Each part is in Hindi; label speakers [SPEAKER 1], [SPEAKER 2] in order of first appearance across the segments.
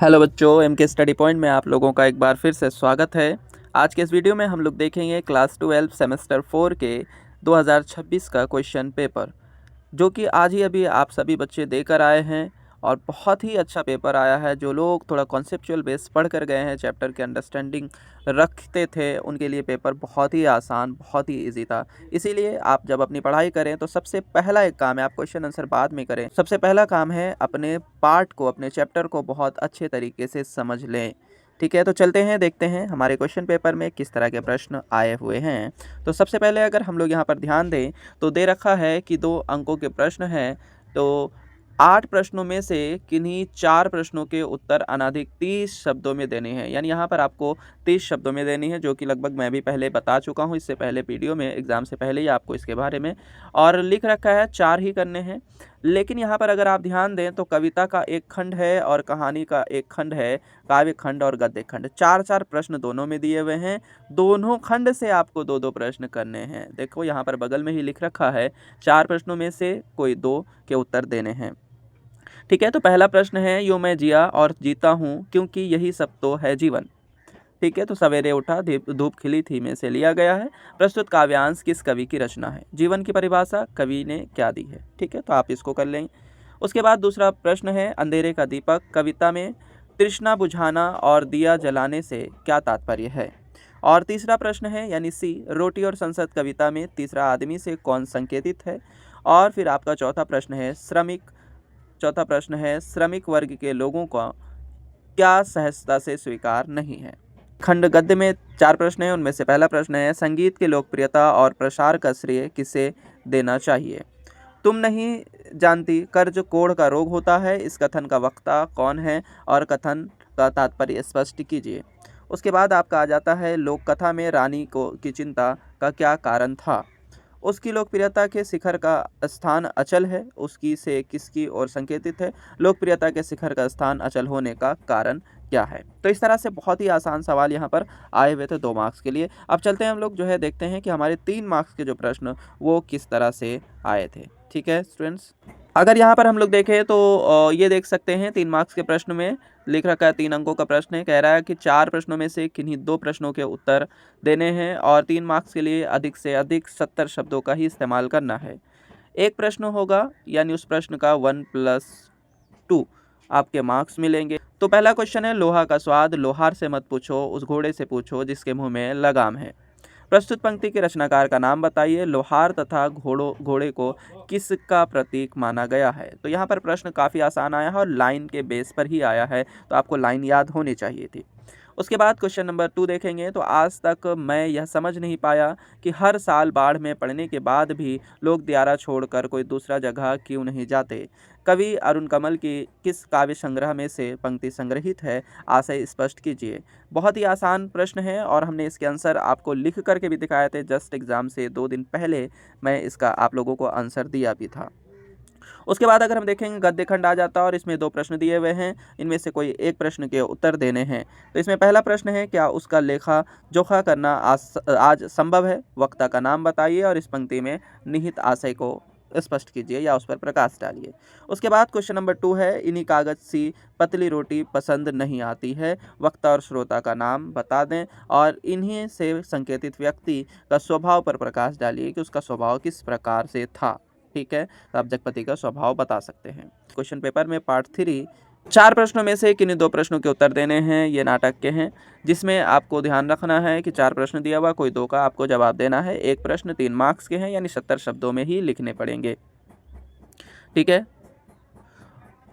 [SPEAKER 1] हेलो बच्चों, एम के स्टडी पॉइंट में आप लोगों का एक बार फिर से स्वागत है। आज के इस वीडियो में हम लोग देखेंगे क्लास 12 सेमेस्टर 4 के 2026 का क्वेश्चन पेपर, जो कि आज ही अभी आप सभी बच्चे देकर आए हैं और बहुत ही अच्छा पेपर आया है। जो लोग थोड़ा कॉन्सेप्चुअल बेस पढ़ कर गए हैं, चैप्टर के अंडरस्टैंडिंग रखते थे, उनके लिए पेपर बहुत ही आसान, बहुत ही इजी था। इसीलिए आप जब अपनी पढ़ाई करें तो सबसे पहला एक काम है, आप क्वेश्चन आंसर बाद में करें, सबसे पहला काम है अपने पार्ट को, अपने चैप्टर को बहुत अच्छे तरीके से समझ लें। ठीक है, तो चलते हैं, देखते हैं हमारे क्वेश्चन पेपर में किस तरह के प्रश्न आए हुए हैं। तो सबसे पहले अगर हम लोग यहाँ पर ध्यान दें तो दे रखा है कि 2 अंकों के प्रश्न हैं। तो 8 प्रश्नों में से किन्हीं 4 प्रश्नों के उत्तर अनाधिक 30 शब्दों में देने हैं। यानी यहाँ पर आपको 30 शब्दों में देनी है, जो कि लगभग मैं भी पहले बता चुका हूँ, इससे पहले वीडियो में, एग्ज़ाम से पहले ही आपको इसके बारे में। और लिख रखा है 4 ही करने हैं। लेकिन यहाँ पर अगर आप ध्यान दें तो कविता का एक खंड है और कहानी का एक खंड है, काव्य खंड और गद्य खंड। 4-4 प्रश्न दोनों में दिए हुए हैं। दोनों खंड से आपको 2-2 प्रश्न करने हैं। देखो यहाँ पर बगल में ही लिख रखा है 4 प्रश्नों में से कोई 2 के उत्तर देने हैं। ठीक है, तो पहला प्रश्न है, यूँ मैं जिया और जीता हूँ क्योंकि यही सब तो है जीवन। ठीक है, तो सवेरे उठा धूप खिली थी में से लिया गया है। प्रस्तुत काव्यांश किस कवि की रचना है? जीवन की परिभाषा कवि ने क्या दी है? ठीक है, तो आप इसको कर लेंगे। उसके बाद दूसरा प्रश्न है, अंधेरे का दीपक कविता में तृष्णा बुझाना और दिया जलाने से क्या तात्पर्य है? और तीसरा प्रश्न है यानी सी, रोटी और संसद कविता में तीसरा आदमी से कौन संकेतित है? और फिर आपका चौथा प्रश्न है, श्रमिक वर्ग के लोगों का क्या सहजता से स्वीकार नहीं है? खंड गद्य में 4 प्रश्न हैं, उनमें से पहला प्रश्न है, संगीत की लोकप्रियता और प्रसार का श्रेय किसे देना चाहिए? तुम नहीं जानती कर्ज कोढ़ का रोग होता है, इस कथन का वक्ता कौन है और कथन का तात्पर्य स्पष्ट कीजिए। उसके बाद आपका आ जाता है, लोक कथा में रानी को की चिंता का क्या कारण था? उसकी लोकप्रियता के शिखर का स्थान अचल है, उसकी से किसकी ओर संकेतित है? लोकप्रियता के शिखर का स्थान अचल होने का कारण क्या है? तो इस तरह से बहुत ही आसान सवाल यहाँ पर आए हुए थे 2 मार्क्स के लिए। अब चलते हैं हम लोग जो है देखते हैं कि हमारे 3 मार्क्स के जो प्रश्न वो किस तरह से आए थे। ठीक है स्टूडेंट्स, अगर यहाँ पर हम लोग देखें तो ये देख सकते हैं 3 मार्क्स के प्रश्न में लिख रखा है, 3 अंकों का प्रश्न है। कह रहा है कि 4 प्रश्नों में से किन्हीं 2 प्रश्नों के उत्तर देने हैं और 3 मार्क्स के लिए अधिक से अधिक 70 शब्दों का ही इस्तेमाल करना है। एक प्रश्न होगा यानी उस प्रश्न का 1+2 आपके मार्क्स मिलेंगे। तो पहला क्वेश्चन है, लोहा का स्वाद लोहार से मत पूछो, उस घोड़े से पूछो जिसके मुंह में लगाम है। प्रस्तुत पंक्ति के रचनाकार का नाम बताइए। लोहार तथा घोड़े को किसका प्रतीक माना गया है? तो यहाँ पर प्रश्न काफ़ी आसान आया है और लाइन के बेस पर ही आया है, तो आपको लाइन याद होनी चाहिए थी। उसके बाद क्वेश्चन नंबर 2 देखेंगे तो आज तक मैं यह समझ नहीं पाया कि हर साल बाढ़ में पड़ने के बाद भी लोग दियारा छोड़कर कोई दूसरा जगह क्यों नहीं जाते? कवि अरुण कमल की किस काव्य संग्रह में से पंक्ति संग्रहित है? आशय स्पष्ट कीजिए। बहुत ही आसान प्रश्न है और हमने इसके आंसर आपको लिख करके भी दिखाए थे। जस्ट एग्ज़ाम से 2 दिन पहले मैं इसका आप लोगों को आंसर दिया भी था। उसके बाद अगर हम देखेंगे गद्य खंड आ जाता है और इसमें 2 प्रश्न दिए हुए हैं, इनमें से कोई एक प्रश्न के उत्तर देने हैं। तो इसमें पहला प्रश्न है, क्या उसका लेखा जोखा करना आज संभव है? वक्ता का नाम बताइए और इस पंक्ति में निहित आशय को स्पष्ट कीजिए या उस पर प्रकाश डालिए। उसके बाद क्वेश्चन नंबर 2 है, इन्हीं कागज सी पतली रोटी पसंद नहीं आती है, वक्ता और श्रोता का नाम बता दें और इन्हीं से संकेतित व्यक्ति का स्वभाव पर प्रकाश डालिए कि उसका स्वभाव किस प्रकार से था। ठीक है, तो आप जगपति का स्वभाव बता सकते हैं। क्वेश्चन पेपर में पार्ट 3 4 प्रश्नों में से किन्हीं 2 प्रश्नों के उत्तर देने हैं। ये नाटक के हैं, जिसमें आपको ध्यान रखना है कि 4 प्रश्न दिया हुआ, कोई 2 का आपको जवाब देना है। एक प्रश्न 3 मार्क्स के हैं यानी 70 शब्दों में ही लिखने पड़ेंगे। ठीक है,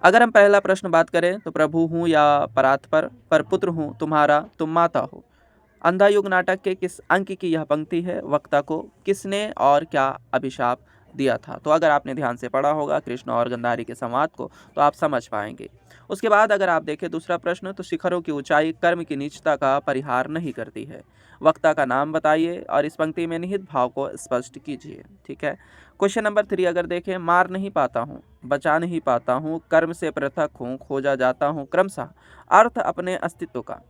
[SPEAKER 1] अगर हम पहला प्रश्न बात करें तो प्रभु हूँ या पर पुत्र हूँ तुम्हारा, तुम माता हो। अंधा युग नाटक के किस अंक की यह पंक्ति है? वक्ता को किसने और क्या अभिशाप दिया था? तो अगर आपने ध्यान से पढ़ा होगा कृष्ण और गंधारी के संवाद को तो आप समझ पाएंगे। उसके बाद अगर आप देखें दूसरा प्रश्न, तो शिखरों की ऊंचाई कर्म की नीचता का परिहार नहीं करती है। वक्ता का नाम बताइए और इस पंक्ति में निहित भाव को स्पष्ट कीजिए। ठीक है, क्वेश्चन नंबर 3 अगर देखें, मार नहीं पाता हूँ, बचा नहीं पाता हूँ, कर्म से पृथक हूँ, खोजा जाता हूँ क्रमशः, अर्थ अपने अस्तित्व का।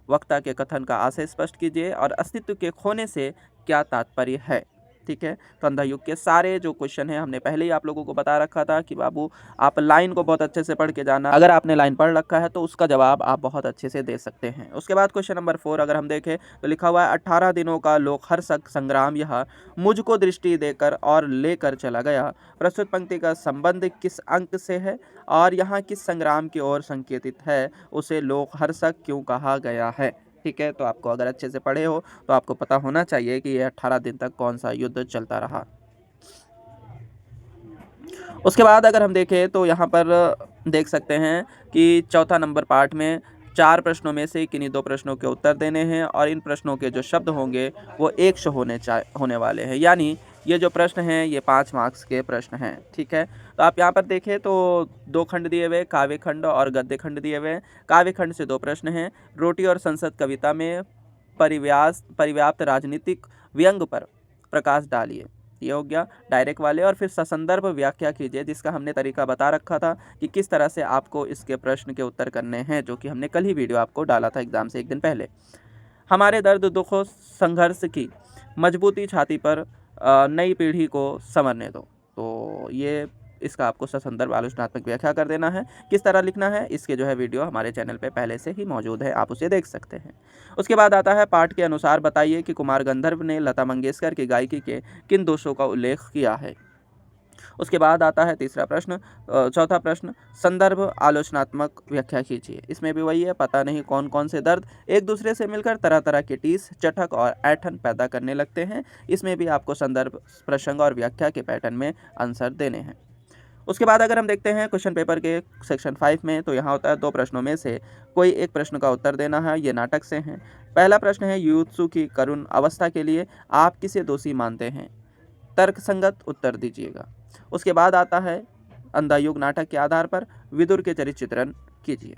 [SPEAKER 1] वक्ता के कथन का आशय स्पष्ट कीजिए और अस्तित्व के खोने से क्या तात्पर्य है? ठीक है। तो अंधा युग के सारे जो क्वेश्चन हैं हमने पहले ही आप लोगों को बता रखा था कि बाबू आप लाइन को बहुत अच्छे से पढ़ के जाना। अगर आपने लाइन पढ़ रखा है तो उसका जवाब आप बहुत अच्छे से दे सकते हैं। उसके बाद क्वेश्चन नंबर 4 अगर हम देखें तो लिखा हुआ है 18 दिनों का लोकहर्षक संग्राम यह मुझको दृष्टि देकर और लेकर चला गया। प्रस्तुत पंक्ति का संबंध किस अंक से है और यहाँ किस संग्राम की ओर संकेतित है, उसे लोकहर्षक क्यों कहा गया है। ठीक है, तो आपको अगर अच्छे से पढ़े हो तो आपको पता होना चाहिए कि ये 18 दिन तक कौन सा युद्ध चलता रहा। उसके बाद अगर हम देखें तो यहाँ पर देख सकते हैं कि चौथा नंबर पार्ट में 4 प्रश्नों में से किन्हीं 2 प्रश्नों के उत्तर देने हैं और इन प्रश्नों के जो शब्द होंगे वो 100 होने वाले हैं, यानी ये जो प्रश्न हैं ये 5 मार्क्स के प्रश्न हैं। ठीक है, तो आप यहाँ पर देखें तो 2 खंड दिए हुए, काव्य खंड और गद्य खंड दिए हुए हैं। काव्य खंड से 2 प्रश्न हैं। रोटी और संसद कविता में परिव्याप्त राजनीतिक व्यंग पर प्रकाश डालिए, ये हो गया डायरेक्ट वाले। और फिर ससंदर्भ व्याख्या कीजिए, जिसका हमने तरीका बता रखा था कि किस तरह से आपको इसके प्रश्न के उत्तर करने हैं, जो कि हमने कल ही वीडियो आपको डाला था एग्जाम से एक दिन पहले। हमारे दर्द दुखों संघर्ष की मजबूती छाती पर नई पीढ़ी को संवरने दो। तो ये इसका आपको ससंदर्भ आलोचनात्मक व्याख्या कर देना है। किस तरह लिखना है इसके जो है वीडियो हमारे चैनल पे पहले से ही मौजूद है, आप उसे देख सकते हैं। उसके बाद आता है पाठ के अनुसार बताइए कि कुमार गंधर्व ने लता मंगेशकर की गायकी के किन दोषों का उल्लेख किया है। उसके बाद आता है तीसरा प्रश्न, चौथा प्रश्न, संदर्भ आलोचनात्मक व्याख्या कीजिए। इसमें भी वही है, पता नहीं कौन कौन से दर्द एक दूसरे से मिलकर तरह तरह के टीस, चटक और ऐठन पैदा करने लगते हैं। इसमें भी आपको संदर्भ, प्रसंग और व्याख्या के पैटर्न में आंसर देने हैं। उसके बाद अगर हम देखते हैं क्वेश्चन पेपर के सेक्शन 5 में, तो यहाँ होता है 2 प्रश्नों में से कोई एक प्रश्न का उत्तर देना है। ये नाटक से हैं। पहला प्रश्न है, युयुत्सु की करुण अवस्था के लिए आप किसे दोषी मानते हैं? तर्कसंगत उत्तर दीजिएगा। उसके बाद आता है अंधा युग नाटक के आधार पर विदुर के चरित्र चित्रण कीजिए।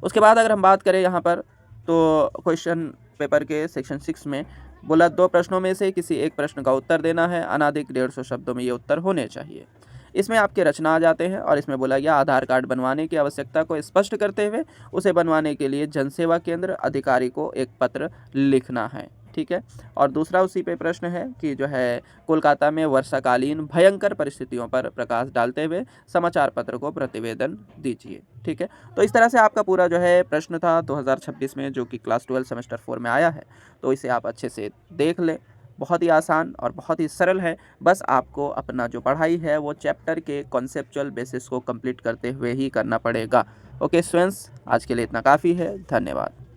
[SPEAKER 1] उसके बाद अगर हम बात करें यहाँ पर तो क्वेश्चन पेपर के सेक्शन 6 में बोला 2 प्रश्नों में से किसी एक प्रश्न का उत्तर देना है। अनाधिक 150 शब्दों में ये उत्तर होने चाहिए। इसमें आपके रचना आ जाते हैं और इसमें बोला गया आधार कार्ड बनवाने की आवश्यकता को स्पष्ट करते हुए उसे बनवाने के लिए जनसेवा केंद्र अधिकारी को एक पत्र लिखना है। ठीक है, और दूसरा उसी पे प्रश्न है कि जो है कोलकाता में वर्षाकालीन भयंकर परिस्थितियों पर प्रकाश डालते हुए समाचार पत्र को प्रतिवेदन दीजिए। ठीक है, तो इस तरह से आपका पूरा जो है प्रश्न था 2026 में, जो कि क्लास 12 सेमेस्टर 4 में आया है। तो इसे आप अच्छे से देख लें, बहुत ही आसान और बहुत ही सरल है। बस आपको अपना जो पढ़ाई है वो चैप्टर के कॉन्सेप्चुअल बेसिस को कंप्लीट करते हुए ही करना पड़ेगा। ओके स्टूडेंट्स, आज के लिए इतना काफ़ी है। धन्यवाद।